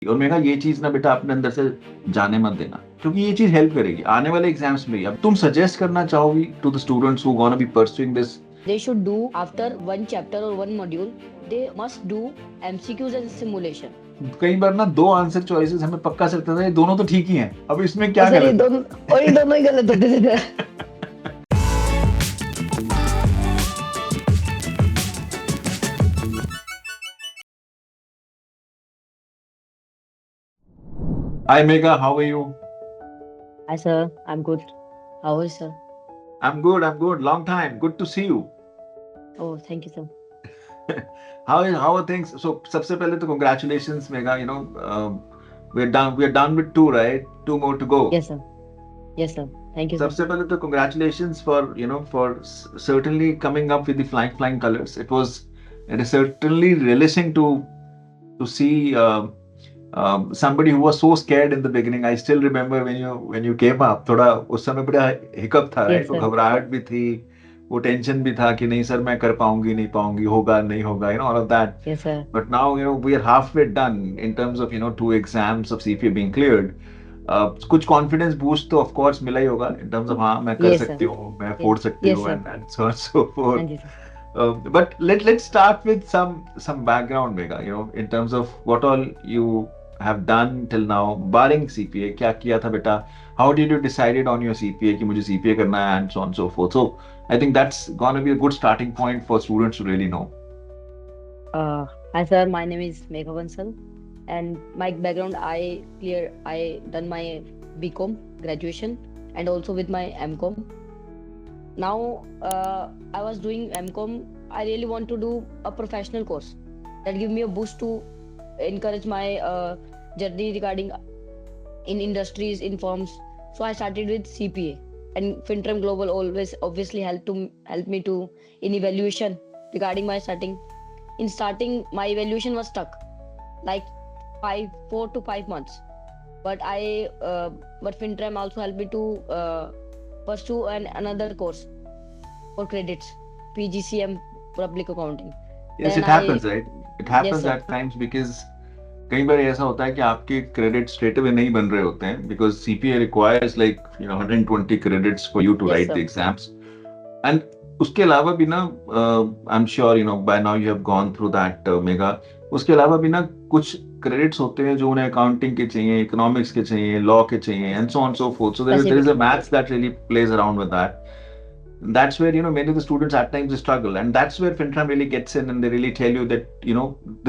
और मैंने कहा ये चीज ना बेटा अपने अंदर से जाने मत देना, क्योंकि ये चीज हेल्प करेगी आने वाले एग्जाम्स में। अब तुम सजेस्ट करना चाहोगी to the students who gonna be pursuing this? They should do after one chapter or one module, they must do MCQs and simulation. कई बार ना दो आंसर चॉइसेस हमें पक्का से लगता था ये दोनों तो ठीक ही हैं, अब इसमें और क्या सर ये गलत दोनों, और ये दोनों ही गलत होते थे sir. Hi Megha, how are you? Hi sir, I'm good. How are you sir? I'm good, I'm good. Long time. Good to see you. Oh, thank you sir. How are things? So सबसे पहले तो congratulations Megha, you know, we're done with two, right? Two more to go. Yes sir. Yes sir. Thank you sir. सबसे पहले तो congratulations for, you know, for certainly coming up with the flying colors. It is certainly relishing to see somebody who was so scared in the beginning. I still remember when you came up, थोड़ा उस समय बड़ा hiccup था, Yes right? वो sir. घबराहट भी थी, वो टेंशन भी था कि नहीं सर मैं कर पाऊंगी नहीं पाऊंगी, होगा नहीं होगा, all of that. Yes sir. But now, we are halfway done in terms of, two exams of CPA being cleared. कुछ कॉन्फिडेंस बूस्ट तो ऑफ कोर्स मिला ही होगा इन टर्म्स ऑफ हाँ मैं कर Yes sir. सकती हूँ, मैं Yes. फोड़ सकती Yes हूँ, sir. And so on so हाँ फोर्थ. जी sir. But let's start with some background, Megha. In terms of what all you have done till now, barring CPA, क्या किया था बेटा? How did you decided on your CPA कि मुझे CPA करना है, and so on and so forth. So I think that's gonna be a good starting point for students to really know. Hi sir, my name is Megha Bansal, and my background, I done my BCom graduation and also with my MCom. Now I was doing MCom. I really want to do a professional course that give me a boost to encourage my journey regarding in industries, in firms. So I started with CPA, and Fintrem Global always obviously help me to in evaluation regarding my starting. In starting, my evaluation was stuck, like 4 to 5 months. But Fintrem also helped me to pursue another course for credits, PGCM Public Accounting. Yes, Then it happens, right? It yes happens sir, at times because कई बार ऐसा होता है कि आपके credit straight away नहीं बन रहे होते हैं, because CPA requires like 120 credits for you to yes right the sir, exams. And उसके अलावा भी ना, I am sure by now you have gone through that mega. उसके अलावा भी ना कुछ क्रेडिट्स होते हैं जो उन्हें अकाउंटिंग के चाहिए, इकोनॉमिक्स के चाहिए, लॉ के चाहिए, and so on so forth. So there is specific. A maths that really plays around with that. That's where many of the students at times struggle, and that's where FinTram really gets in, and they really tell you that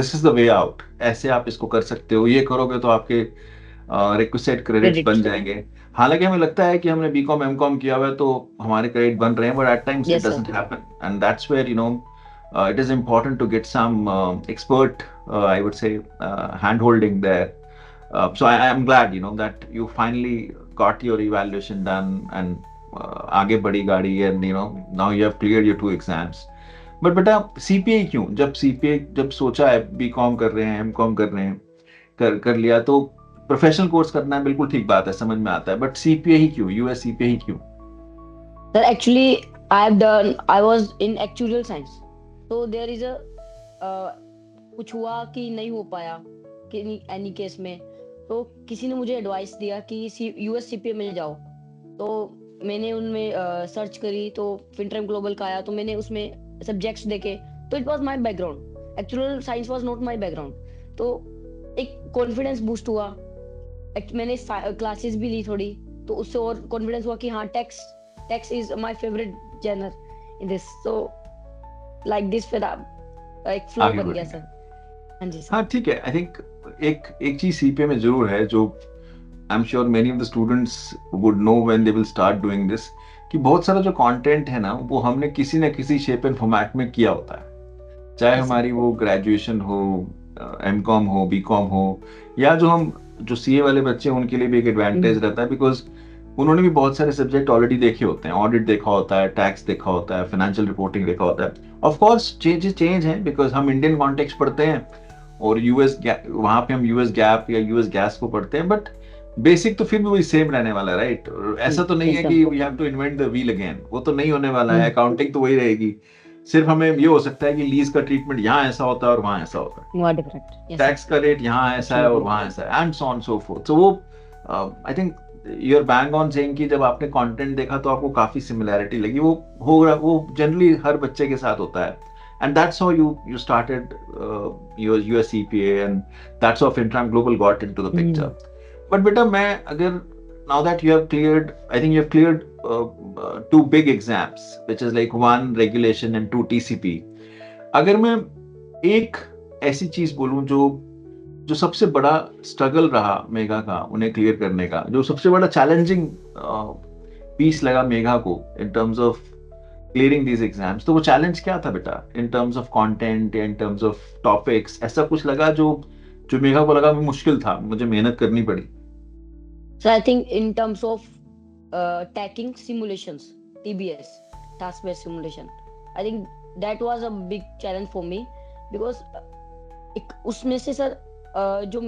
this is the way out. ऐसे आप इसको कर सकते हो, ये करोगे तो आपके रिक्विजिट क्रेडिट्स Credit. बन जाएंगे. हालांकि हमें लगता है कि हमने बीकॉम एमकॉम किया हुआ है तो हमारे क्रेडिट बन रहे हैं, but at times it Yes sir. Doesn't happen, and that's where it is important to get some expert, I would say, hand holding there. So I am glad that you finally got your evaluation done, and आगे बढ़ी गाड़ी, and now you have cleared your 2 exams. But बेटा CPA क्यों? जब सोचा है BCom कर रहे हैं, एमकॉम कर रहे हैं, कर लिया तो प्रोफेशनल कोर्स करना है, बिल्कुल ठीक बात है, समझ में आता है, बट सीपीए ही क्यों, यूएस सीपीए ही क्यों? Sir, actually, I was in actuarial science. So there is a कुछ हुआ कि नहीं हो पाया कि एनी केस में, तो किसी ने मुझे एडवाइस दिया कि यूएस सीपीए मिल जाओ. तो मैंने उनमें सर्च करी तो फिनट्रेम ग्लोबल का आया, तो मैंने उसमें सब्जेक्ट्स देखे, तो it was my background. Actual science was not my background. तो एक कॉन्फिडेंस बूस्ट हुआ. मैंने क्लासेस भी ली थोड़ी, तो उससे और कॉन्फिडेंस हुआ कि हाँ, tax is my favourite genre in this. So like this फिर एक फ्लो आगे बन गया बढ़ेंगे. सर. हाँ जी सर. हाँ ठीक है. आई थिंक एक चीज सीपीए में जरूर है जो आई am sure many of the students would know when they will start doing this, कि बहुत सारा जो कंटेंट है ना वो हमने किसी ना किसी शेप एंड फॉर्मेट में किया होता है, चाहे यस सर. हमारी वो ग्रेजुएशन हो, एमकॉम हो, बीकॉम हो, या जो सीए वाले बच्चे हैं उनके लिए भी एक एडवांटेज रहता है, बिकॉज उन्होंने भी बहुत सारे सब्जेक्ट ऑलरेडी देखे होते हैं. ऑडिट देखा होता है, टैक्स देखा होता है, फाइनेंशियल रिपोर्टिंग देखा होता है. ऑफ कोर्स चेंज है, बिकॉज हम इंडियन कॉन्टेक्स्ट पढ़ते हैं और वहां पे हम यूएस गैप या यूएस गैस को पढ़ते हैं, बट बेसिक तो फिर भी वही सेम रहने वाला है, राइट? ऐसा तो नहीं यस है सर. कि we have to invent the wheel again, वो तो नहीं होने वाला है. अकाउंटिंग तो वही रहेगी. सिर्फ हमें ये हो सकता है कि लीज का ट्रीटमेंट यहाँ ऐसा होता है और वहाँ ऐसा होता है, More different. Yes, sir. Tax का रेट यहाँ ऐसा है और Absolutely. वहाँ ऐसा है, and so on so forth. So वो I think you are bang on saying कि जब आपने कंटेंट देखा तो आपको काफी सिमिलैरिटी लगी. वो हो रहा, वो जनरली हर बच्चे के साथ होता है. And that's how you started your CPA, and that's how Fintram Global got into the picture. But beta, मैं अगर now that you have cleared, I think you have cleared two big exams, which is like one regulation and two TCP. अगर मैं एक ऐसी चीज बोलूं जो जो सबसे बड़ा स्ट्रगल रहा मेघा का उन्हें क्लियर करने का, जो सबसे बड़ा चैलेंजिंग पीस लगा मेघा को इन terms of clearing these exams, तो वो चैलेंज क्या था बेटा, इन टर्म्स ऑफ कंटेंट या इन टर्म्स ऑफ टॉपिक्स? ऐसा कुछ लगा जो जो मेघा को लगा मुश्किल था, मुझे मेहनत करनी पड़ी? So I think in terms of tagging simulations, TBS, task based simulation, I think that was a big challenge for me because उसमें से सर जो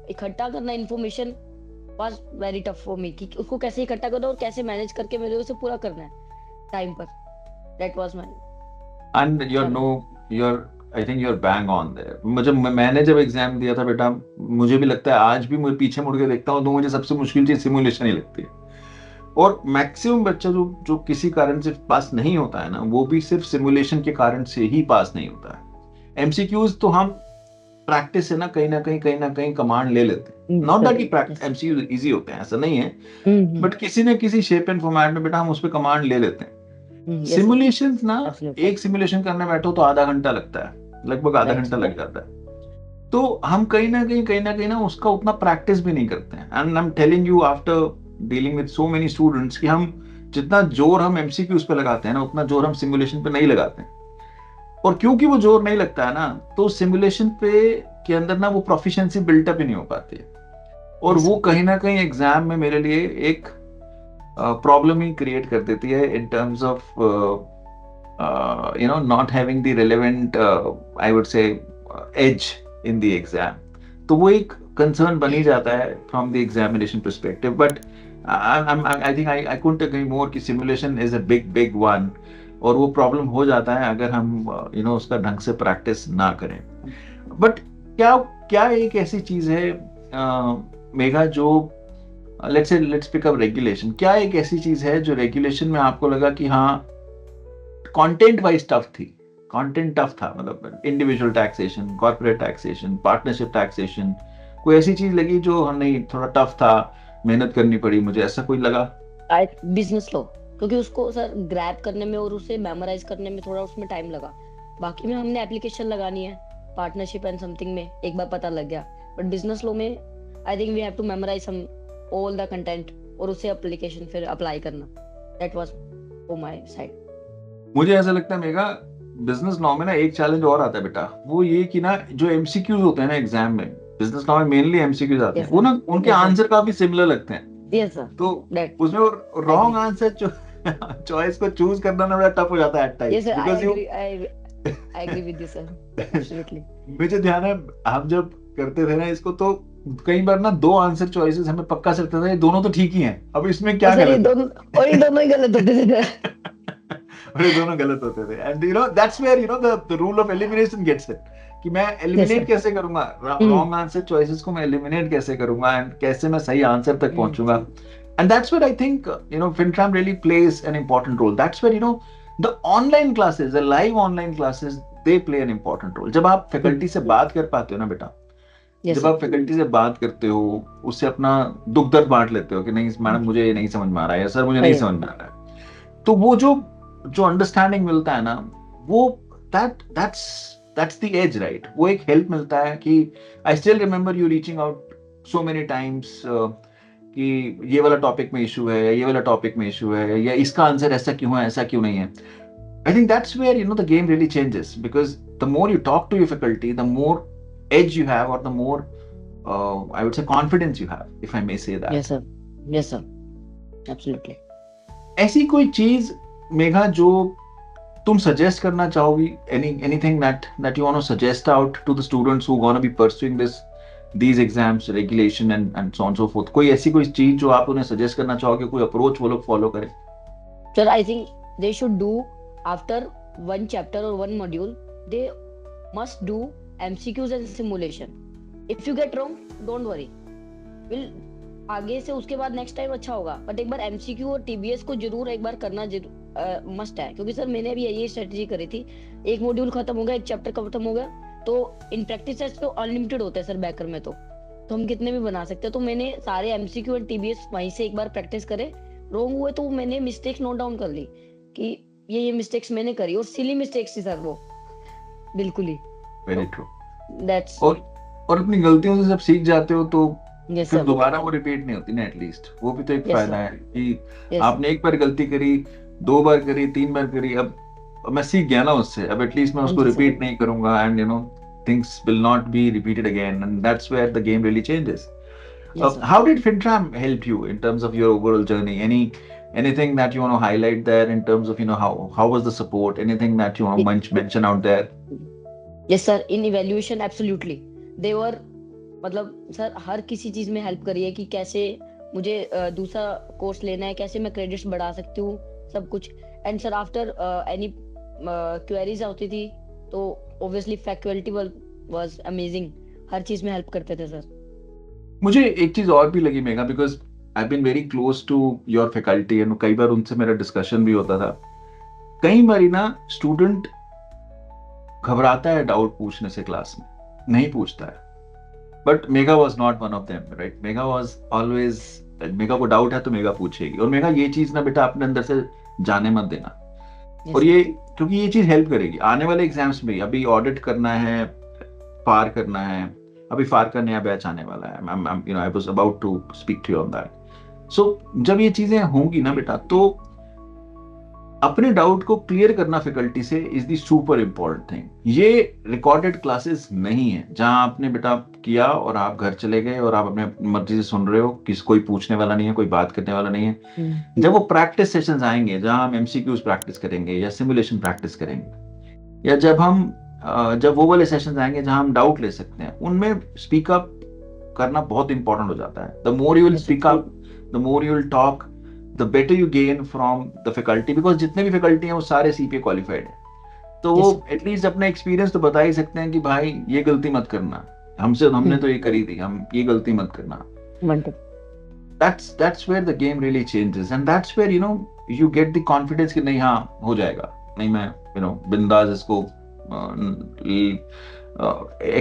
इकट्ठा करना information was very tough for me कि उसको कैसे इकट्ठा करना और कैसे मैनेज करके मुझे उसे पूरा करना है टाइम पर. That was my. And I think you're bang on there. मैंने जब एग्जाम दिया था बेटा, मुझे भी लगता है, आज भी मुझे पीछे मुड़ के देखता हूँ तो मुझे सबसे मुश्किल चीज सिमुलेशन ही लगती है. और मैक्सिमम बच्चा जो जो किसी कारण से पास नहीं होता है ना, वो भी सिर्फ सिमुलेशन के कारण से ही पास नहीं होता है. एमसीक्यूज तो हम प्रैक्टिस से ना कहीं कमांड ले लेते हैं. नॉट दैट कि एमसीक्यूज इजी होते हैं, ऐसा नहीं है, बट किसी न किसी शेप एंड फॉर्मेट में बेटा हम उस पर कमांड ले लेते हैं. सिमुलेशंस ना, एक सिमुलेशन करने बैठो तो आधा घंटा लगता है, लगभग आधा घंटा लग जाता है. तो हम कहीं ना कहीं ना उसका उतना प्रैक्टिस भी नहीं करते हैं. And I am telling you after dealing with so many students कि हम जितना जोर हम एमसीक्यूज पे लगाते हैं ना, उतना जोर हम सिमुलेशन पे नहीं लगाते हैं. और क्योंकि वो जोर नहीं लगता है ना, तो सिमुलेशन पे के अंदर ना वो प्रोफिशिएंसी बिल्टअप ही नहीं हो पाती है. और वो कहीं ना कहीं एग्जाम में मेरे लिए एक प्रॉब्लम ही क्रिएट कर देती है in terms of not having the relevant I would say as in the exam. तो वो एक कंसर्न बन ही जाता है from the examination perspective. But I think I couldn't agree more कि simulation is a big one, और वो प्रॉब्लम हो जाता है अगर हम उसका ढंग से प्रैक्टिस ना करें. बट क्या एक ऐसी चीज है मेघा जो लेट्स पिक अप रेगुलेशन, क्या एक ऐसी चीज है जो रेगुलेशन में आपको लगा कि हाँ कंटेंट वाइज टफ थी, कंटेंट टफ था, मतलब individual taxation, corporate taxation, partnership taxation, कोई ऐसी चीज लगी जो नहीं थोड़ा टफ था, मेहनत करनी पड़ी मुझे, ऐसा कोई लगा? बिजनेस लॉ, क्योंकि उसको सर ग्रैब करने में और उसे मेमोराइज करने में थोड़ा उसमें टाइम लगा. बाकी में हमने एप्लीकेशन लगानी है, पार्टनरशिप एंड समथिंग में एक बार पता लग गया, बट बिजनेस लॉ में I think we have to memorise some all the content और उसे एप्लीकेशन फिर अप्लाई करना. That was for my side. मुझे ऐसा लगता है मेघा, बिजनेस लॉ में ना एक चैलेंज और आता है बेटा, वो ये कि ना जो एमसीक्यूज होते हैं ना एग्जाम में, बिजनेस लॉ में मेनली एमसीक्यूज आते हैं, वो ना उनके आंसर काफी सिमिलर लगते हैं. Yes sir. तो उसमें रॉन्ग आंसर चॉइस को चूज करना ना बड़ा टफ हो जाता है at times, because I agree with you, sir. Absolutely. मुझे ध्यान है हम जब करते थे ना इसको, तो कई बार ना दो आंसर चॉइसेस हमें पक्का लगता था ये दोनों तो ठीक ही हैं, अब इसमें क्या गलत है? और ये दोनों ही गलत होते थे. और ये दोनों गलत होते थे. And that's where the rule of elimination gets it, कि मैं एलिमिनेट कैसे करूंगा रॉन्ग आंसर चॉइसेस को, मैं एलिमिनेट कैसे करूंगा एंड कैसे मैं सही आंसर तक पहुंचूंगा. And that's where I think Fintram really plays an important role. That's where the online classes, the live online classes, they play an important role. जब आप फैकल्टी से बात कर पाते हो ना बेटा, जब आप फैकल्टी से बात करते हो, उससे अपना दुख दर्द बांट लेते हो कि नहीं मैडम मुझे ये नहीं समझ में आ रहा है, या सर मुझे नहीं समझ में आ रहा है, तो वो जो अंडरस्टैंडिंग मिलता है ना, वो that's the edge, right? वो एक हेल्प मिलता है कि I still remember you reaching out so many times कि ये वाला टॉपिक में इशू है, या ये वाला टॉपिक में इशू है, या इसका आंसर ऐसा क्यों है, ऐसा क्यों नहीं है. I think that's where the game really changes, because the more you talk to your faculty, the more edge you have, or the more I would say confidence you have, if I may say that. Yes sir. Yes sir. Absolutely. ऐसी कोई चीज मेघा जो तुम suggest करना चाहोगी, anything that you want to suggest out to the students who gonna be pursuing these exams, regulation and so on and so forth, कोई ऐसी कोई चीज जो आप उन्हें सजेस्ट करना चाहोगे, कोई अप्रोच वो लोग फॉलो करें? Sir, I think they should do after one chapter or one module, they must do MCQs and simulation. If you get wrong, don't worry, will आगे से उसके बाद नेक्स्ट टाइम अच्छा होगा, बट एक बार एमसीक्यू और टीबीएस को जरूर एक बार करना मस्ट है, क्योंकि सर मैंने भी यही स्ट्रेटजी करी थी। एक मॉड्यूल खत्म हो गया, एक चैप्टर खत्म हो गया, तो इन प्रैक्टिस टेस्ट तो अनलिमिटेड होते हैं सर बैकर में, तो हम कितने भी बना सकते हैं। तो मैंने सारे एमसीक्यू और टीबीएस वहीं से एक बार प्रैक्टिस करे, रॉन्ग हुए तो मैंने मिस्टेक्स नोट डाउन कर ली कि ये मिस्टेक्स मैंने करी, और सिली मिस्टेक्स थी सर वो, बिल्कुल ही। Very true. दैट्स और अपनी गलतियों से जब सीख जाते हो तो यस फिर सर, दोबारा वो रिपीट नहीं होती ना, एटलीस्ट वो भी तो एक Yes, फायदा sir. है कि यस आपने एक बार गलती करी, 2 बार करी, 3 बार करी, अब मैं सीख गया ना उससे, अब एटलीस्ट मैं हाँ उसको जी सर, रिपीट नहीं करूंगा, and things will not be repeated again, and that's where the game really changes. Yes sir. How did Fintram help you in terms of your overall journey? Anything that you want to highlight there in terms of how was the support? Anything that you want to mention out there? Yes sir, in evaluation absolutely they were, मतलब sir हर किसी चीज में help करिए कि कैसे मुझे दूसरा course लेना है, कैसे मैं क्रेडिट्स बढ़ा सकती हूँ, सब कुछ। And sir after any queries आती थी तो ऑब्वियसली फैकल्टी वाज अमेजिंग, हर चीज में हेल्प करते थे सर। मुझे एक चीज और भी लगी mega, because I been very close to your faculty, and कई बार उनसे मेरा डिस्कशन भी होता था। कई बारी ना स्टूडेंट घबराता है डाउट पूछने से, क्लास में नहीं पूछता है, but mega was not one of them, right? Mega was always, mega को डाउट है तो मेगा पूछेगी, और मेगा ये चीज ना बेटा अपने अंदर से जाने मत देना। और ये क्योंकि ये चीज हेल्प करेगी आने वाले एग्जाम्स में। अभी ऑडिट करना है, फार करना है, अभी फार का नया बैच आने वाला है, I was about to speak to you on that. So जब ये चीजें होंगी ना बेटा, तो अपने डाउट को क्लियर करना फैकल्टी से is the super important thing. ये रिकॉर्डेड क्लासेस नहीं है जहां आपने बेटा किया और आप घर चले गए और आप अपने मर्जी से सुन रहे हो, किसी कोई पूछने वाला नहीं है, कोई बात करने वाला नहीं है। जब वो प्रैक्टिस सेशंस आएंगे जहां हम एमसीक्यूज प्रैक्टिस करेंगे या सिमुलेशन प्रैक्टिस करेंगे, या जब वो वाले सेशंस आएंगे जहां हम डाउट ले सकते हैं, उनमें स्पीक अप करना बहुत इंपॉर्टेंट हो जाता है। The more you will speak up, the more you will talk, the better you gain from the faculty, because जितने भी फैकल्टी हैं वो सारे सीपीए क्वालिफाइड हैं, तो वो एटलीस्ट अपना एक्सपीरियंस तो बता ही सकते हैं कि भाई ये गलती मत करना, हमने तो ये करी थी, हम ये गलती मत करना। that's where the game really changes, and that's where you get the confidence कि नहीं, हाँ हो जाएगा, नहीं मैं बिंदास इसको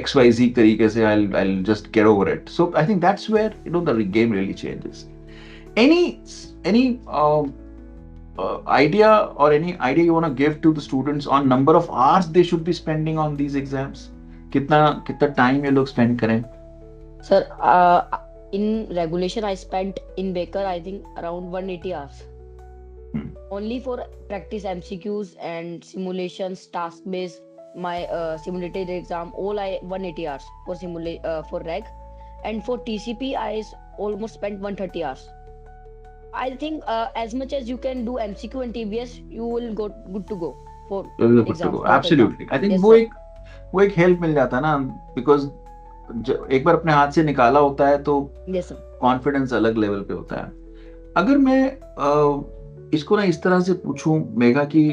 XYZ तरीके से I'll just get over it. So I think that's where the game really changes. Any idea or any idea you want to give to the students on number of hours they should be spending on these exams? कितना time ये लोग spend करें? Sir in regulation I spent in Baker I think around 180 hours only for practice MCQs and simulations, task based, my simulated exam, all I 180 hours for reg, and for TCP I almost spent 130 hours. I think as much as you can do MCQ and TBS you will go good to go for exam. Absolutely. I think वो एक help मिल जाता है ना, because एक बार अपने हाथ से निकाला होता है तो कॉन्फिडेंस अलग लेवल पे होता है। अगर मैं इसको ना इस तरह से पूछूं मेघा कि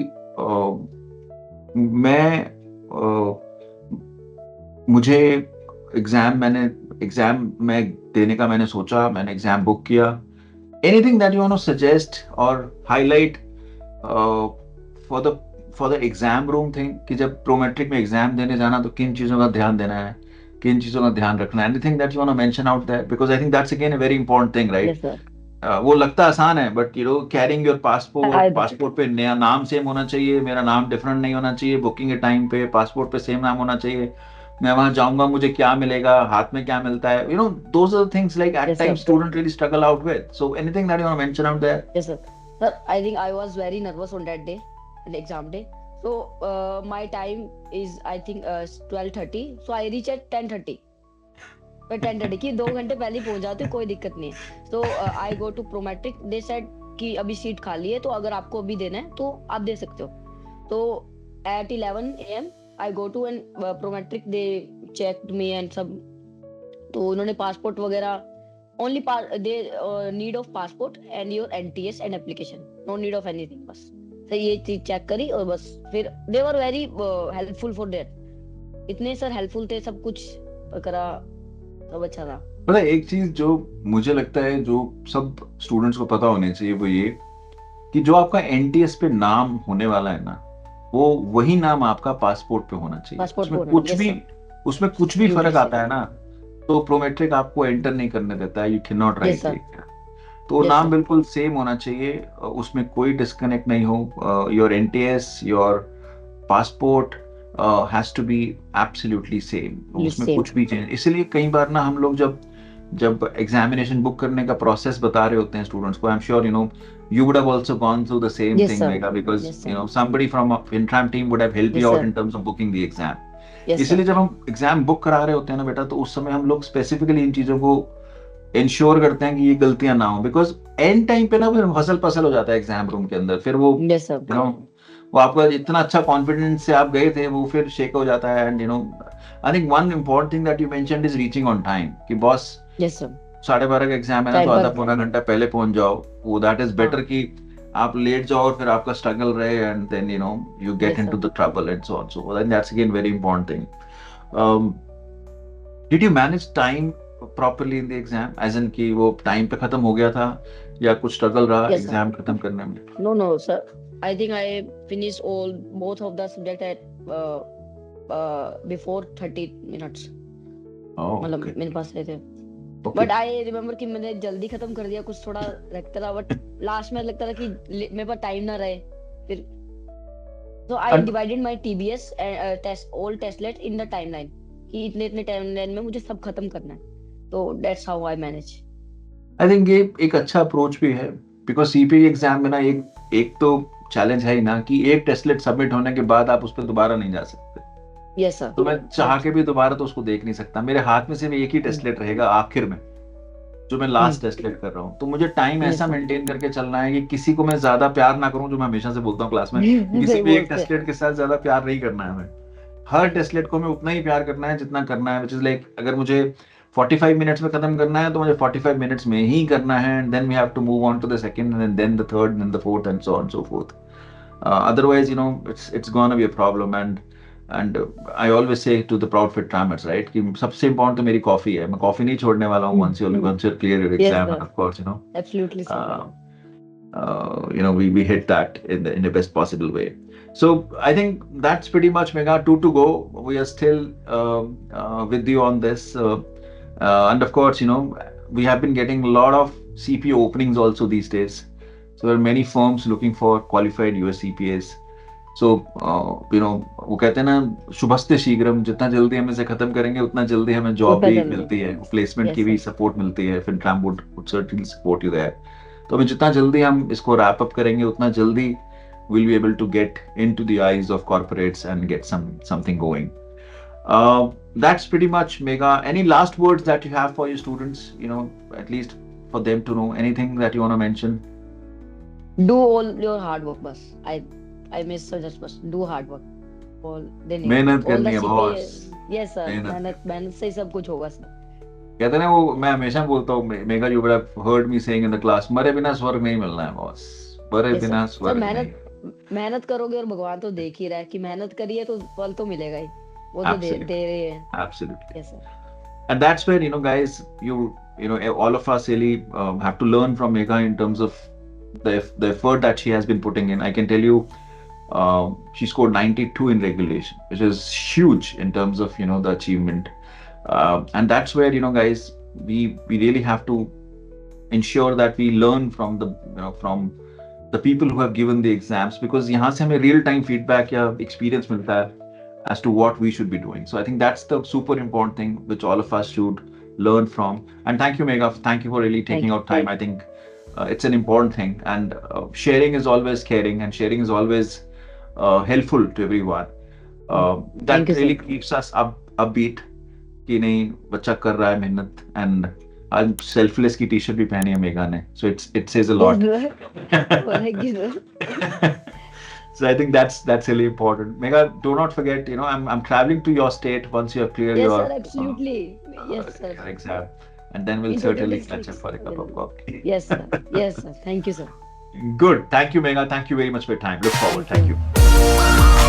मुझे एग्जाम में देने का मैंने सोचा, मैंने एग्जाम बुक किया, anything that you want to suggest और highlight for the exam room thing, कि जब प्रोमेट्रिक में एग्जाम देने जाना तो किन चीजों का ध्यान देना है, किन चीजों का ध्यान रखना है? Anything that you want to mention out there, because I think that's again a very important thing, right? वो लगता आसान है, बट कैरिंग योर पासपोर्ट पे नया नाम सेम होना चाहिए, मेरा नाम डिफरेंट नहीं होना चाहिए, बुकिंग के टाइम पे पासपोर्ट पे सेम नाम होना चाहिए, मैं वहां जाऊंगा मुझे क्या मिलेगा, हाथ में क्या मिलता है, those are the things like at times student really struggle out with. So anything that you want to mention out there? Yes sir. Sir, I think I was very nervous on that day, the exam day. So my time is I think 12:30, so I reach at 10:30. 10:30 की 2 घंटे पहले पहुंच जाते, कोई दिक्कत नहीं है। तो I go to Prometric, they said कि अभी सीट खाली है, तो अगर आपको अभी देना है तो आप दे सकते हो। तो at 11 AM I go to and Prometric, they checked me and सब, तो उन्होंने पासपोर्ट वगैरह only they need of passport and your NTS and application, no need of anything, बस तो ये चीज चेक करी और बस फिर they were very helpful for that, इतने सर हेल्पफुल थे, सब कुछ करा, सब अच्छा था। पता है एक चीज जो मुझे लगता है जो सब स्टूडेंट्स को पता होनी चाहिए वो ये कि जो आपका एनटीएस पे नाम होने वाला है ना, वो वही नाम आपका पासपोर्ट पे होना चाहिए। पासपोर्ट पे होना, यस सर, उसमें कुछ भी फर्क यूटीसी, आता है ना, तो प्रोमेट्रिक आपको एंटर नहीं करने देता है, you can not yes right sir, it. तो यस नाम सर, बिल्कुल सेम होना चाहिए, उसमें कोई डिस्कनेक्ट नहीं हो। Your NTS, your passport has to be absolutely same, उसमें सेम, कुछ भी चेंज। इसलिए कई बार ना हम लोग जब जब एग्जामिनेशन बुक करने का प्रोसेस बता रहे होते हैं स्टूडेंट्स को, आई am sure you would have also gone through the same yes thing, sir, Megha, because yes sir, somebody from a Intram team would have helped yes you out sir, in terms of booking the exam. Yes इसलिए sir, जब हम exam book करा रहे होते हैं ना बेटा, तो उस समय हम लोग स्पेसिफिकली इन चीजों को इंश्योर करते हैं कि ये गलतियां ना हो, बिकॉज एंड टाइम पे ना फिर हसल पसल हो जाता है एग्जाम रूम के अंदर, फिर वो यस सर, वो आपका इतना अच्छा कॉन्फिडेंस से आप गए थे वो फिर शेक हो जाता है। And I think one important thing that you mentioned is reaching on time, कि बॉस यस सर, 12:30 का एग्जाम है ना, तो टाइम आधा पर, पौना घंटा पहले पहुंच जाओ, वो दैट इज बेटर हाँ, कि आप लेट जाओ और फिर आपका स्ट्रगल रहे, and then you get yes into sir. The trouble and so on. So that's again very important thing. Did you manage time properly in the exam, as in कि वो टाइम पे खत्म हो गया था या कुछ स्ट्रगल रहा Yes, sir. एग्जाम खत्म करने में? No, no, sir. I think I finished all both of the subject at before 30 minutes. मतलब ओके मेरे पास रहे थे। ओके। बट आई रिमेम्बर कि मैंने जल्दी खत्म कर दिया, कुछ थोड़ा लगता था, बट लास्ट में लगता था कि मेरे पास टाइम ना रहे फिर। So I divided my TBS all testlet in the timeline, कि इतने इतने टाइमलाइन में मुझे सब खत्म करना है, तो that's how I manage. I think ये एक अच्छा अप्रोच भी है, बिकॉज सीपीई एग्जाम में ना एक एक तो चैलेंज है ही ना, कि एक टेस्टलेट सबमिट होने के बाद आप उस पर दोबारा नहीं जा सकते। Yes, sir. तो मैं चाह के भी दोबारा तो उसको देख नहीं सकता, मेरे हाथ में सिर्फ एक ही टेस्टलेट रहेगा आखिर में, जो मैं लास्ट टेस्टलेट कर रहा हूँ। तो मुझे टाइम Yes, ऐसा sir. मेंटेन करके चलना है कि किसी को मैं ज्यादा प्यार ना करूं, जो मैं हमेशा से बोलता हूँ क्लास में, किसी सही भी एक बोलते हैं। टेस्टलेट के साथ ज्यादा प्यार नहीं करना है हमें। हर टेस्टलेट को मैं उतना ही प्यार करना है जितना करना है, विच इज लाइक अगर मुझे 45 मिनट्स में खत्म करना है तो मुझे 45 मिनट्स में ही करना है, and then we have to move on to the second and then the third and the fourth and so on so forth. Otherwise, it's gonna be a problem. And I always say to the proud fit trammers, right, कि सबसे important तो मेरी coffee है, मैं coffee नहीं छोड़ने वाला हूँ once you clear your Yes, exam, sir. and of course Absolutely, sir. we hit that in the best possible way. So I think that's pretty much, Megha. Two to go. We are still with you on this, and of course, we have been getting a lot of CPO openings also these days. So there are many firms looking for qualified US CPAs. So वो कहते हैं ना, शुभस्ते शीघ्रम, जितना जल्दी हम इसे खत्म करेंगे उतना जल्दी हमें जॉब उतना भी जल्दी। मिलती है, प्लेसमेंट Yes, की भी sir. सपोर्ट मिलती है, फिर tram would certainly support you there. तो अभी जितना जल्दी हम इसको रैप अप करेंगे उतना जल्दी we'll be able to get into the eyes of corporates and get something going. That's pretty much, Megha. Any last words that you have for your students, at least for them to know, anything that you want to mention? Do all your hard work, बस. I may suggest बस do hard work. All they need. मेहनत All the करनी है CPA. Boss, Yes, sir. मेहनत। मेहनत से ही सब कुछ होगा, sir. कहते हैं ना, वो मैं हमेशा बोलता हूँ, mega you would have heard me saying in the class, मरे बिना स्वर्ग नहीं मिलना है बॉस, मरे Yes, sir. बिना Sir, स्वर्ग नहीं। मेहनत करोगे और भगवान तो देख ही रहा है कि मेहनत करिए तो फल तो मिलेगा ही, वो तो दे रहे हैं। Absolutely. Yes, sir. And that's where, guys, all of us really have to learn from Megha in terms of the effort that she has been putting in. I can tell you, she scored 92 in regulation, which is huge in terms of, the achievement. And that's where, guys, we really have to ensure that we learn from the people who have given the exams, because यहाँ से हमें real time feedback या experience मिलता है as to what we should be doing. So I think that's the super important thing which all of us should learn from. And thank you, Megha. Thank you for really taking out time. I think it's an important thing, and sharing is always caring, and sharing is always helpful to everyone. That you, really sir. keeps us upbeat कि नहीं, बच्चा कर रहा है मेहनत। And आज selfless की T-shirt भी पहनी है मेघा ने, so it says a lot. Thank you, sir. So I think that's really important. Megha, do not forget, I'm traveling to your state once you have cleared Yes, your sir, absolutely. Yes, sir. exam, and then we'll In certainly total catch up for a cup of coffee. Yes, sir. Yes, sir. Thank you, sir. Good. Thank you, Megha. Thank you very much for your time. Look forward. Thank Thank you. you.